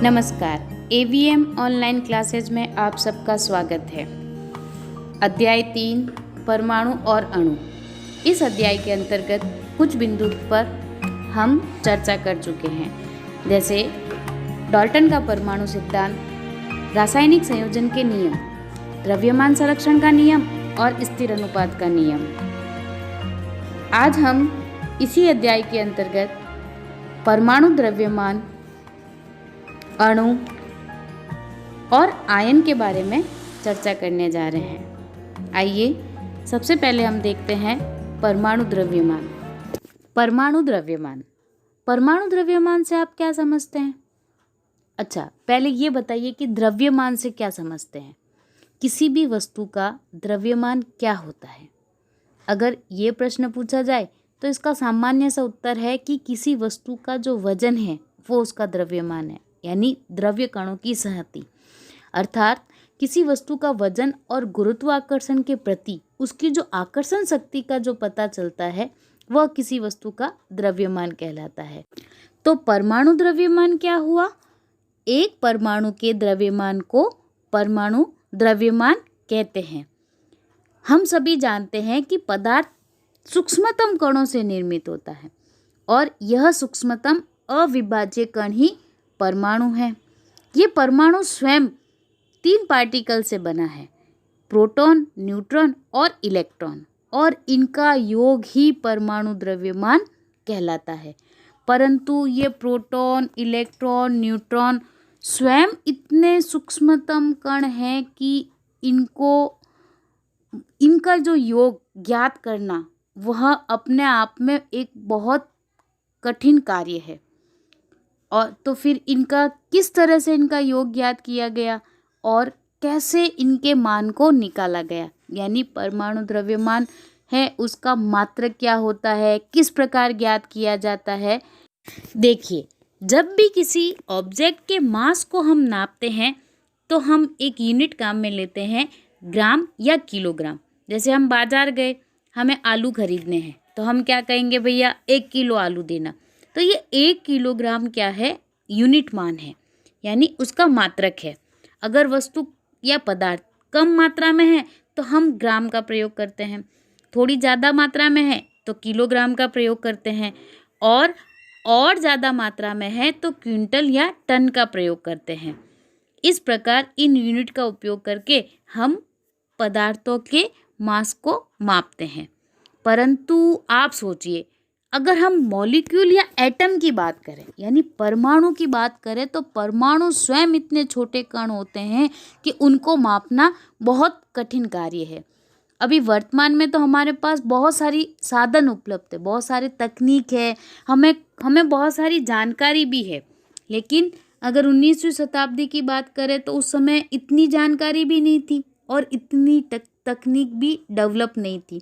नमस्कार। AVM online classes में आप सबका स्वागत है। अध्याय 3 परमाणु और अणु। इस अध्याय के अंतर्गत कुछ बिंदु पर हम चर्चा कर चुके हैं, जैसे डाल्टन का परमाणु सिद्धांत, रासायनिक संयोजन के नियम, द्रव्यमान संरक्षण का नियम और स्थिर अनुपात का नियम। आज हम इसी अध्याय के अंतर्गत परमाणु, द्रव्यमान, अणु और आयन के बारे में चर्चा करने जा रहे हैं। आइए सबसे पहले हम देखते हैं परमाणु द्रव्यमान। परमाणु द्रव्यमान, परमाणु द्रव्यमान से आप क्या समझते हैं? अच्छा, पहले ये बताइए कि द्रव्यमान से क्या समझते हैं। किसी भी वस्तु का द्रव्यमान क्या होता है? अगर ये प्रश्न पूछा जाए तो इसका सामान्य सा उत्तर है कि किसी वस्तु का जो वजन है वो उसका द्रव्यमान है, यानी द्रव्य कणों की संहति। अर्थात किसी वस्तु का वजन और गुरुत्वाकर्षण के प्रति उसकी जो आकर्षण शक्ति का जो पता चलता है वह किसी वस्तु का द्रव्यमान कहलाता है। तो परमाणु द्रव्यमान क्या हुआ? एक परमाणु के द्रव्यमान को परमाणु द्रव्यमान कहते हैं। हम सभी जानते हैं कि पदार्थ सूक्ष्मतम कणों से निर्मित होता है और यह सूक्ष्मतम अविभाज्य कण ही परमाणु है। ये परमाणु स्वयं 3 पार्टिकल से बना है, प्रोटॉन, न्यूट्रॉन और इलेक्ट्रॉन, और इनका योग ही परमाणु द्रव्यमान कहलाता है। परंतु ये प्रोटॉन, इलेक्ट्रॉन, न्यूट्रॉन स्वयं इतने सूक्ष्मतम कण हैं कि इनका जो योग ज्ञात करना वह अपने आप में एक बहुत कठिन कार्य है। और तो फिर इनका किस तरह से इनका योग ज्ञात किया गया और कैसे इनके मान को निकाला गया, यानी परमाणु द्रव्यमान है उसका मात्रक क्या होता है, किस प्रकार ज्ञात किया जाता है। देखिए, जब भी किसी ऑब्जेक्ट के मास को हम नापते हैं तो हम एक यूनिट काम में लेते हैं ग्राम या किलोग्राम। जैसे हम बाजार गए, हमें आलू खरीदने हैं तो हम क्या कहेंगे, भैया 1 किलो आलू देना। तो ये 1 किलोग्राम क्या है? यूनिट मान है, यानी उसका मात्रक है। अगर वस्तु या पदार्थ कम मात्रा में है तो हम ग्राम का प्रयोग करते हैं, थोड़ी ज़्यादा मात्रा में है तो किलोग्राम का प्रयोग करते हैं, और ज़्यादा मात्रा में है तो क्विंटल या टन का प्रयोग करते हैं। इस प्रकार इन यूनिट का उपयोग करके हम पदार्थों के मास को मापते हैं। परंतु आप सोचिए, अगर हम मॉलिक्यूल या एटम की बात करें, यानी परमाणु की बात करें, तो परमाणु स्वयं इतने छोटे कण होते हैं कि उनको मापना बहुत कठिन कार्य है। अभी वर्तमान में तो हमारे पास बहुत सारी साधन उपलब्ध है, बहुत सारी तकनीक है, हमें बहुत सारी जानकारी भी है। लेकिन अगर 19वीं शताब्दी की बात करें तो उस समय इतनी जानकारी भी नहीं थी और इतनी तकनीक भी डेवलप नहीं थी।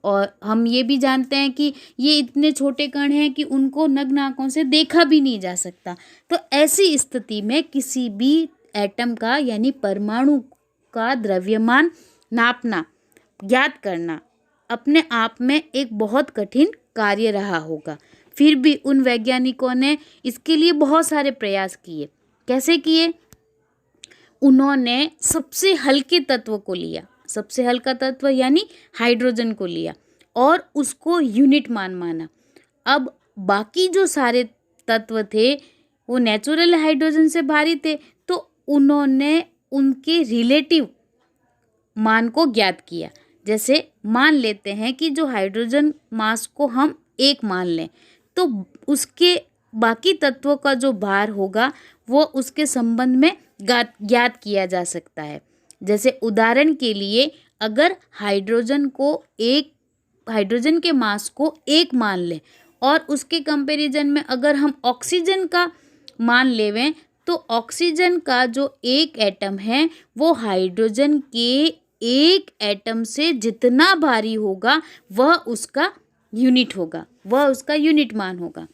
और हम ये भी जानते हैं कि ये इतने छोटे कण हैं कि उनको नग्न आंखों से देखा भी नहीं जा सकता। तो ऐसी स्थिति में किसी भी एटम का यानी परमाणु का द्रव्यमान नापना, ज्ञात करना अपने आप में एक बहुत कठिन कार्य रहा होगा। फिर भी उन वैज्ञानिकों ने इसके लिए बहुत सारे प्रयास किए। कैसे किए? उन्होंने सबसे हल्के तत्व को लिया, सबसे हल्का तत्व यानी हाइड्रोजन को लिया और उसको यूनिट मान माना। अब बाकी जो सारे तत्व थे वो नेचुरल हाइड्रोजन से भारी थे, तो उन्होंने उनके रिलेटिव मान को ज्ञात किया। जैसे मान लेते हैं कि जो हाइड्रोजन मास को हम 1 मान लें तो उसके बाकी तत्वों का जो भार होगा वो उसके संबंध में ज्ञात किया जा सकता है। जैसे उदाहरण के लिए, अगर हाइड्रोजन के मास को 1 मान लें और उसके कंपैरिजन में अगर हम ऑक्सीजन का मान लेवें तो ऑक्सीजन का जो 1 एटम है वो हाइड्रोजन के 1 एटम से जितना भारी होगा वह उसका यूनिट होगा, वह उसका यूनिट मान होगा।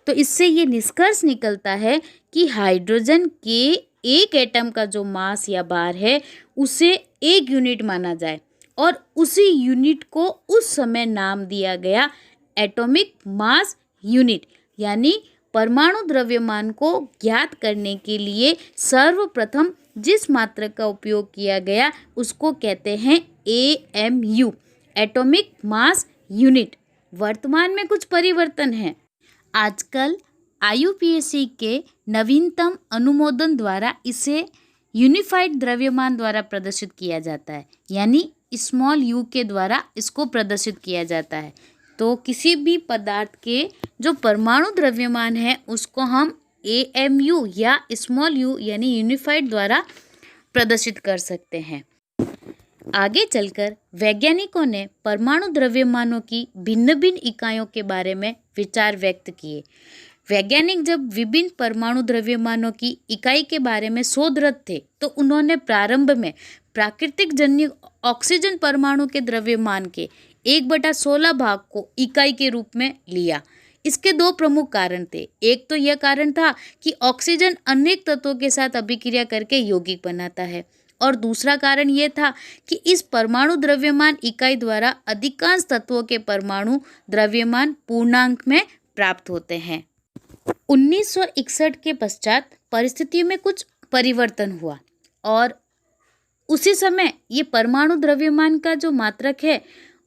तो इससे ये निष्कर्ष निकलता है कि हाइड्रोजन के 1 एटम का जो मास या भार है उसे 1 यूनिट माना जाए और उसी यूनिट को उस समय नाम दिया गया एटॉमिक मास यूनिट, यानी परमाणु द्रव्यमान को ज्ञात करने के लिए सर्वप्रथम जिस मात्रक का उपयोग किया गया उसको कहते हैं AMU, एटॉमिक मास यूनिट। वर्तमान में कुछ परिवर्तन है। आजकल IUPAC के नवीनतम अनुमोदन द्वारा इसे यूनिफाइड द्रव्यमान द्वारा प्रदर्शित किया जाता है, यानी स्मॉल यू के द्वारा इसको प्रदर्शित किया जाता है। तो किसी भी पदार्थ के जो परमाणु द्रव्यमान है उसको हम AMU या स्मॉल यू यानी यूनिफाइड द्वारा प्रदर्शित कर सकते हैं। आगे चलकर वैज्ञानिकों ने परमाणु द्रव्यमानों की भिन्न भिन्न इकाइयों के बारे में विचार व्यक्त किए। वैज्ञानिक जब विभिन्न परमाणु द्रव्यमानों की इकाई के बारे में शोधरत थे तो उन्होंने प्रारंभ में प्राकृतिक जन्य ऑक्सीजन परमाणु के द्रव्यमान के 1/16 भाग को इकाई के रूप में लिया। इसके दो प्रमुख कारण थे। एक तो यह कारण था कि ऑक्सीजन अनेक तत्वों के साथ अभिक्रिया करके यौगिक बनाता है, और दूसरा कारण यह था कि इस परमाणु द्रव्यमान इकाई द्वारा अधिकांश तत्वों के परमाणु द्रव्यमान पूर्णांक में प्राप्त होते हैं। 1961 के पश्चात परिस्थितियों में कुछ परिवर्तन हुआ और उसी समय ये परमाणु द्रव्यमान का जो मात्रक है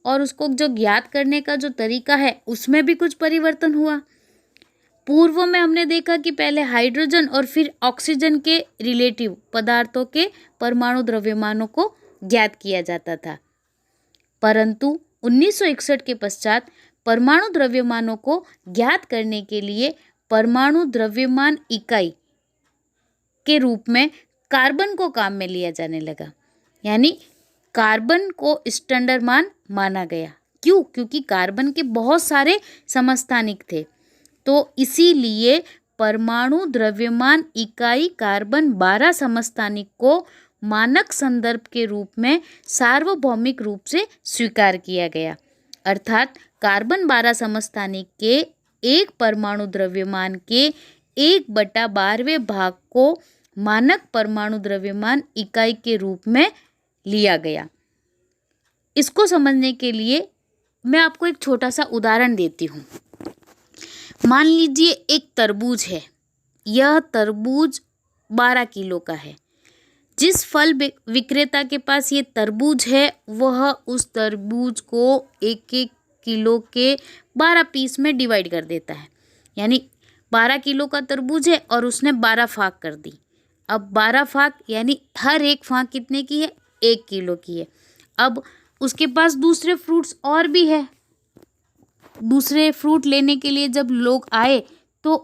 और उसको जो ज्ञात करने का जो तरीका है उसमें भी कुछ परिवर्तन हुआ। पूर्व में हमने देखा कि पहले हाइड्रोजन और फिर ऑक्सीजन के रिलेटिव पदार्थों के परमाणु द्रव्यमानों को ज्ञात किया जाता था, परंतु 1961 के पश्चात परमाणु द्रव्यमानों को ज्ञात करने के लिए परमाणु द्रव्यमान इकाई के रूप में कार्बन को काम में लिया जाने लगा, यानी कार्बन को स्टैंडर्ड मान माना गया। क्यों? क्योंकि कार्बन के बहुत सारे समस्थानिक थे, तो इसीलिए परमाणु द्रव्यमान इकाई कार्बन 12 समस्थानिक को मानक संदर्भ के रूप में सार्वभौमिक रूप से स्वीकार किया गया। अर्थात कार्बन 12 समस्थानिक के एक परमाणु द्रव्यमान के 1/12वें भाग को मानक परमाणु द्रव्यमान इकाई के रूप में लिया गया। इसको समझने के लिए मैं आपको एक छोटा सा उदाहरण देती हूँ। मान लीजिए एक तरबूज है। यह तरबूज 12 किलो का है। जिस फल विक्रेता के पास ये तरबूज है वह उस तरबूज को 1-1 किलो के 12 पीस में डिवाइड कर देता है, यानी 12 किलो का तरबूज है और उसने 12 फाक कर दी। अब 12 फाक यानी हर एक फाक कितने की है? 1 किलो की है। अब उसके पास दूसरे फ्रूट्स और भी है। दूसरे फ्रूट लेने के लिए जब लोग आए तो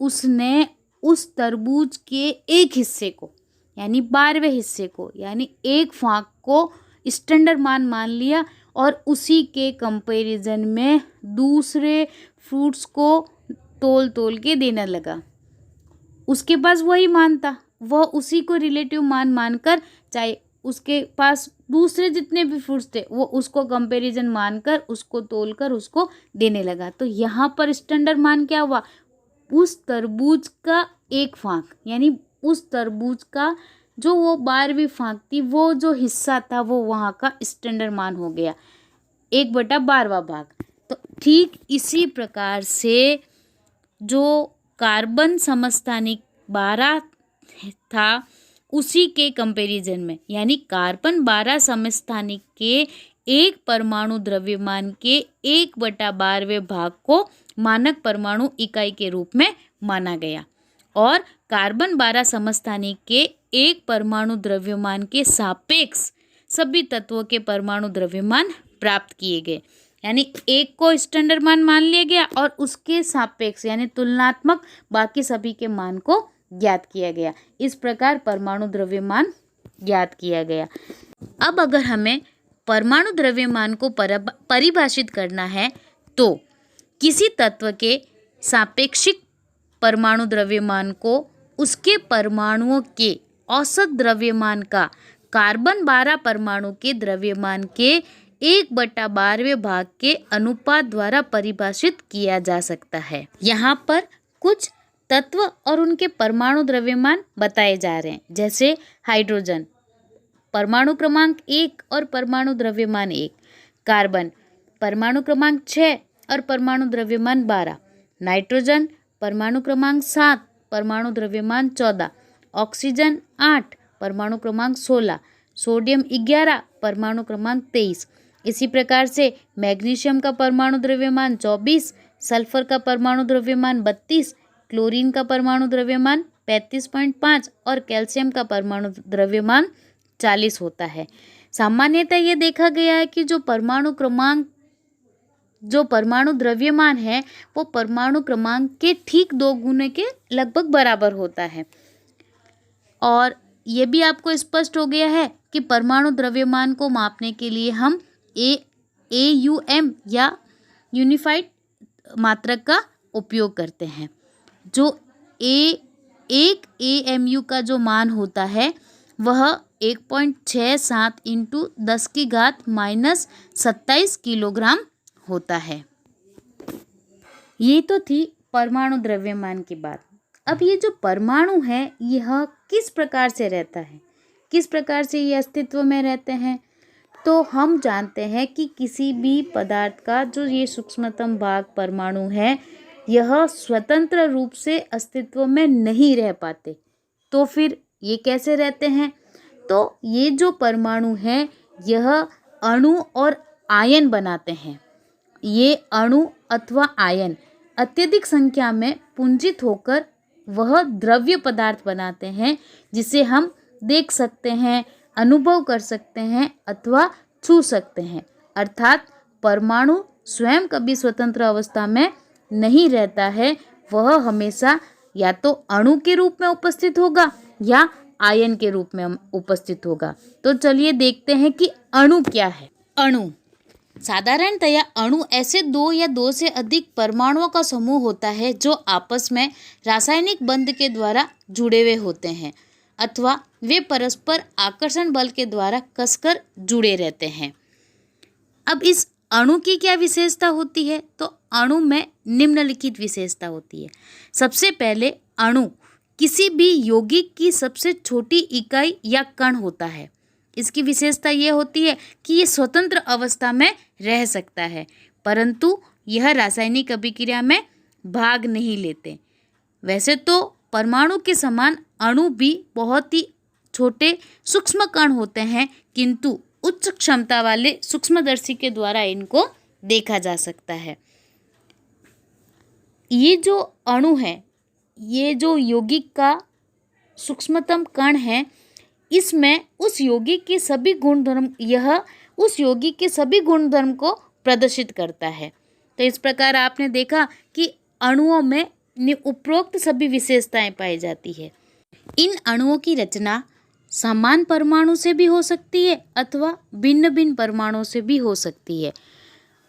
उसने उस तरबूज के एक हिस्से को यानी 12वें हिस्से को यानी एक फाक को स्टैंडर्ड मान लिया और उसी के कंपैरिजन में दूसरे फ्रूट्स को तोल के देने लगा। उसके पास वही मान था, वह उसी को रिलेटिव मान मानकर, चाहे उसके पास दूसरे जितने भी फ्रूट्स थे वो उसको कंपैरिजन मानकर उसको तोलकर उसको देने लगा। तो यहाँ पर स्टैंडर्ड मान क्या हुआ? उस तरबूज का एक फाक यानी उस तरबूज का जो वो 12वीं फाक थी वो जो हिस्सा था वो वहाँ का स्टैंडर्ड मान हो गया 1/12वां भाग। तो ठीक इसी प्रकार से जो कार्बन समस्थानिक 12 था उसी के कंपैरिजन में यानी कार्बन 12 समस्थानिक के एक परमाणु द्रव्यमान के 1/12वें भाग को मानक परमाणु इकाई के रूप में माना गया और कार्बन 12 समस्थानिक के एक परमाणु द्रव्यमान के सापेक्ष सभी तत्वों के परमाणु द्रव्यमान प्राप्त किए गए, यानी एक को स्टैंडर्ड मान लिया गया और उसके सापेक्ष यानी तुलनात्मक बाकी सभी के मान को ज्ञात किया गया। इस प्रकार परमाणु द्रव्यमान ज्ञात किया गया। अब अगर हमें परमाणु द्रव्यमान को परिभाषित करना है तो किसी तत्व के सापेक्षिक परमाणु द्रव्यमान को उसके परमाणुओं के औसत द्रव्यमान का कार्बन 12 परमाणु के द्रव्यमान के 1/12वें भाग के अनुपात द्वारा परिभाषित किया जा सकता है। यहाँ पर कुछ तत्व और उनके परमाणु द्रव्यमान बताए जा रहे हैं, जैसे हाइड्रोजन परमाणु क्रमांक 1 और परमाणु द्रव्यमान 1, कार्बन परमाणु क्रमांक 6 और परमाणु द्रव्यमान 12, नाइट्रोजन परमाणु क्रमांक 7, परमाणु द्रव्यमान 14, ऑक्सीजन 8, परमाणु क्रमांक 16, सोडियम 11, परमाणु क्रमांक 23। इसी प्रकार से मैग्नीशियम का परमाणु द्रव्यमान 24, सल्फर का परमाणु द्रव्यमान 32, क्लोरीन का परमाणु द्रव्यमान 35.5 और कैल्शियम का परमाणु द्रव्यमान 40 होता है। सामान्यतः यह देखा गया है कि जो परमाणु द्रव्यमान है वो परमाणु क्रमांक के ठीक 2 गुने के लगभग बराबर होता है। और ये भी आपको स्पष्ट हो गया है कि परमाणु द्रव्यमान को मापने के लिए हम AUM या यूनिफाइड मात्रक का उपयोग करते हैं। जो एक AMU का जो मान होता है वह 1.67 इंटू 10⁻⁻27 किलोग्राम होता है। ये तो थी परमाणु द्रव्यमान की बात। अब ये जो परमाणु है यह किस प्रकार से रहता है, किस प्रकार से ये अस्तित्व में रहते हैं, तो हम जानते हैं कि किसी भी पदार्थ का जो ये सूक्ष्मतम भाग परमाणु है यह स्वतंत्र रूप से अस्तित्व में नहीं रह पाते। तो फिर ये कैसे रहते हैं? तो ये जो परमाणु है यह अणु और आयन बनाते हैं। ये अणु अथवा आयन अत्यधिक संख्या में पुंजित होकर वह द्रव्य पदार्थ बनाते हैं जिसे हम देख सकते हैं, अनुभव कर सकते हैं अथवा छू सकते हैं। अर्थात परमाणु स्वयं कभी स्वतंत्र अवस्था में नहीं रहता है, वह हमेशा या तो अणु के रूप में उपस्थित होगा या आयन के रूप में उपस्थित होगा। तो चलिए देखते हैं कि अणु क्या है। अणु साधारणतया अणु ऐसे 2 या 2 से अधिक परमाणुओं का समूह होता है जो आपस में रासायनिक बंध के द्वारा जुड़े हुए होते हैं अथवा वे परस्पर आकर्षण बल के द्वारा कसकर जुड़े रहते हैं। अब इस अणु की क्या विशेषता होती है? तो अणु में निम्नलिखित विशेषता होती है। सबसे पहले अणु किसी भी यौगिक की सबसे छोटी इकाई या कण होता है। इसकी विशेषता यह होती है कि ये स्वतंत्र अवस्था में रह सकता है परंतु यह रासायनिक अभिक्रिया में भाग नहीं लेते। वैसे तो परमाणु के समान अणु भी बहुत ही छोटे सूक्ष्म कण होते हैं किंतु उच्च क्षमता वाले सूक्ष्मदर्शी के द्वारा इनको देखा जा सकता है। ये जो अणु है, ये जो यौगिक का सूक्ष्मतम कण है, इसमें उस यौगिक के सभी गुणधर्म उस यौगिक के सभी गुणधर्म को प्रदर्शित करता है। तो इस प्रकार आपने देखा कि अणुओं में उपरोक्त सभी विशेषताएं पाई जाती है। इन अणुओं की रचना समान परमाणु से भी हो सकती है अथवा भिन्न भिन्न परमाणु से भी हो सकती है।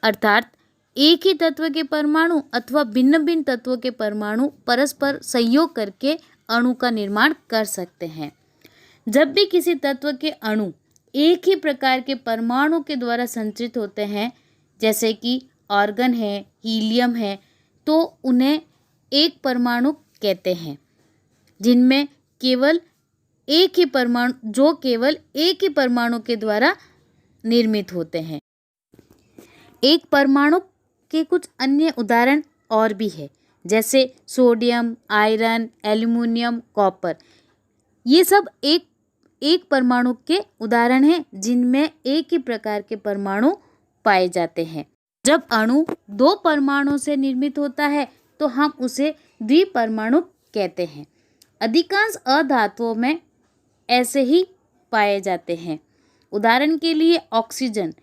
अर्थात एक ही तत्व के परमाणु अथवा भिन्न भिन्न तत्वों के परमाणु परस्पर सहयोग करके अणु का निर्माण कर सकते हैं। जब भी किसी तत्व के अणु एक ही प्रकार के परमाणु के द्वारा संचित होते हैं, जैसे कि आर्गन है, हीलियम है, तो उन्हें एक परमाणु कहते हैं जिनमें केवल एक ही परमाणु के द्वारा निर्मित होते हैं। एक परमाणु के कुछ अन्य उदाहरण और भी है, जैसे सोडियम, आयरन, एल्युमिनियम, कॉपर। ये सब एक परमाणु के उदाहरण हैं जिनमें एक ही प्रकार के परमाणु पाए जाते हैं। जब अणु 2 परमाणु से निर्मित होता है तो हम उसे द्विपरमाणु कहते हैं। अधिकांश अधातुओं में ऐसे ही पाए जाते हैं। उदाहरण के लिए ऑक्सीजन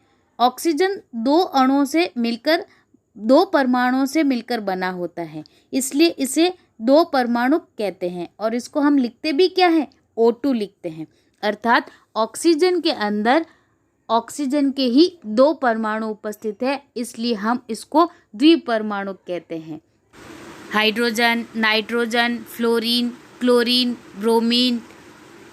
2 परमाणुओं से मिलकर बना होता है, इसलिए इसे 2 परमाणु कहते हैं और इसको हम लिखते भी क्या है? O2 लिखते हैं। अर्थात ऑक्सीजन के अंदर ऑक्सीजन के ही 2 परमाणु उपस्थित है, इसलिए हम इसको द्विपरमाणु कहते हैं। Hydrogen, nitrogen, fluorine, chlorine, bromine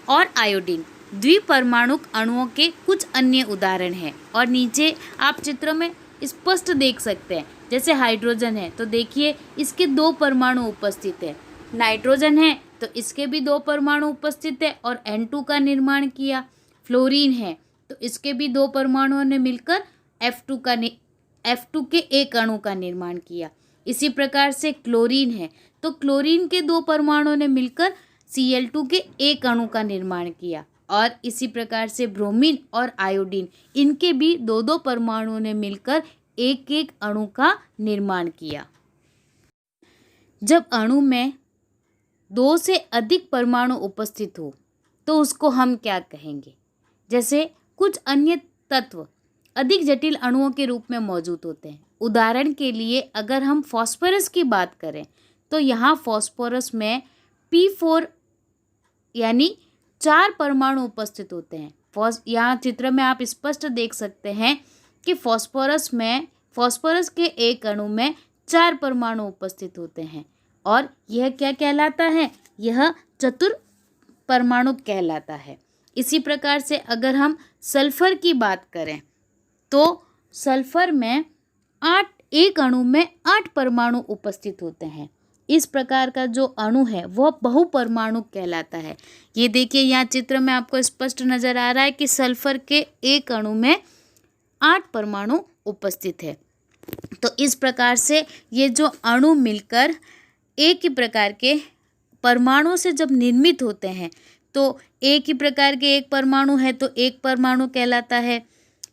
और आयोडीन द्विपरमाणुक अणुओं के कुछ अन्य उदाहरण हैं और नीचे आप चित्र में स्पष्ट देख सकते हैं। जैसे हाइड्रोजन है तो देखिए इसके 2 परमाणु उपस्थित है, नाइट्रोजन है तो इसके भी 2 परमाणु उपस्थित है और N2 का निर्माण किया। फ्लोरीन है तो इसके भी 2 परमाणुओं ने मिलकर F2 के एक अणु का निर्माण किया। इसी प्रकार से क्लोरीन है तो क्लोरीन के 2 परमाणुओं ने मिलकर Cl2 के एक अणु का निर्माण किया, और इसी प्रकार से ब्रोमीन और आयोडीन, इनके भी 2-2 परमाणुओं ने मिलकर एक एक अणु का निर्माण किया। जब अणु में 2 से अधिक परमाणु उपस्थित हो तो उसको हम क्या कहेंगे? जैसे कुछ अन्य तत्व अधिक जटिल अणुओं के रूप में मौजूद होते हैं। उदाहरण के लिए अगर हम फास्फोरस की बात करें तो यहाँ फास्फोरस में P4 यानी 4 परमाणु उपस्थित होते हैं। यहाँ चित्र में आप स्पष्ट देख सकते हैं कि फास्फोरस के एक अणु में 4 परमाणु उपस्थित होते हैं, और यह क्या कहलाता है? यह चतुर परमाणु कहलाता है। इसी प्रकार से अगर हम सल्फर की बात करें तो सल्फर में एक अणु में 8 परमाणु उपस्थित होते हैं। इस प्रकार का जो अणु है वह बहुपरमाणु कहलाता है। ये देखिए, यहाँ चित्र में आपको स्पष्ट नजर आ रहा है कि सल्फर के एक अणु में 8 परमाणु उपस्थित है। तो इस प्रकार से ये जो अणु मिलकर एक ही प्रकार के परमाणु से जब निर्मित होते हैं तो एक ही प्रकार के एक परमाणु है तो एक परमाणु कहलाता है,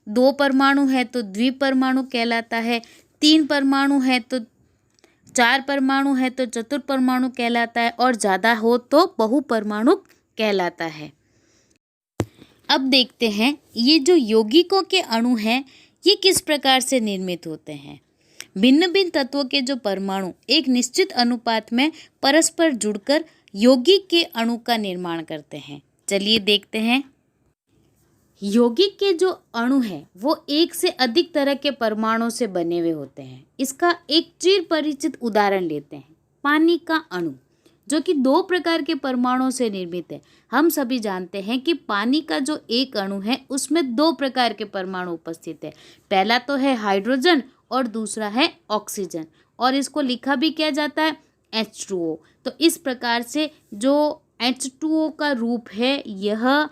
2 परमाणु है तो द्विपरमाणु कहलाता है, 3 परमाणु है तो 4 परमाणु है तो चतुर्परमाणु कहलाता है, और ज़्यादा हो तो बहुपरमाणु कहलाता है। अब देखते हैं ये जो यौगिकों के अणु हैं ये किस प्रकार से निर्मित होते हैं। भिन्न भिन्न तत्वों के जो परमाणु एक निश्चित अनुपात में परस्पर जुड़कर यौगिक के अणु का निर्माण करते हैं। चलिए देखते हैं। यौगिक के जो अणु हैं वो एक से अधिक तरह के परमाणुओं से बने हुए होते हैं। इसका एक चिर परिचित उदाहरण लेते हैं, पानी का अणु, जो कि 2 प्रकार के परमाणुओं से निर्मित है। हम सभी जानते हैं कि पानी का जो एक अणु है उसमें 2 प्रकार के परमाणु उपस्थित है। पहला तो है हाइड्रोजन और दूसरा है ऑक्सीजन, और इसको लिखा भी किया जाता है H2O। तो इस प्रकार से जो H2O का रूप है यह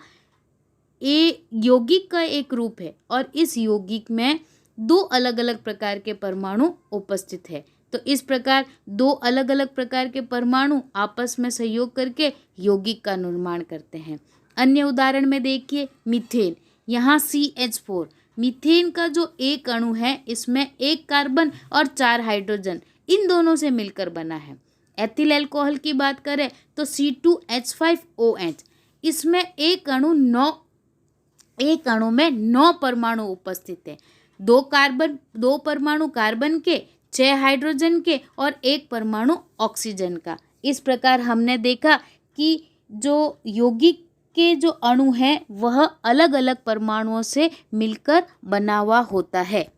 यौगिक का एक रूप है, और इस यौगिक में 2 अलग अलग प्रकार के परमाणु उपस्थित है। तो इस प्रकार 2 अलग अलग प्रकार के परमाणु आपस में सहयोग करके यौगिक का निर्माण करते हैं। अन्य उदाहरण में देखिए मीथेन, यहाँ CH4, मीथेन का जो एक अणु है इसमें 1 कार्बन और 4 हाइड्रोजन इन दोनों से मिलकर बना है। एथिल अल्कोहल की बात करें तो C2H5OH, इसमें एक अणु में 9 परमाणु उपस्थित है। 2 परमाणु कार्बन के, 6 हाइड्रोजन के और 1 परमाणु ऑक्सीजन का। इस प्रकार हमने देखा कि जो यौगिक के जो अणु है वह अलग अलग परमाणुओं से मिलकर बना हुआ होता है।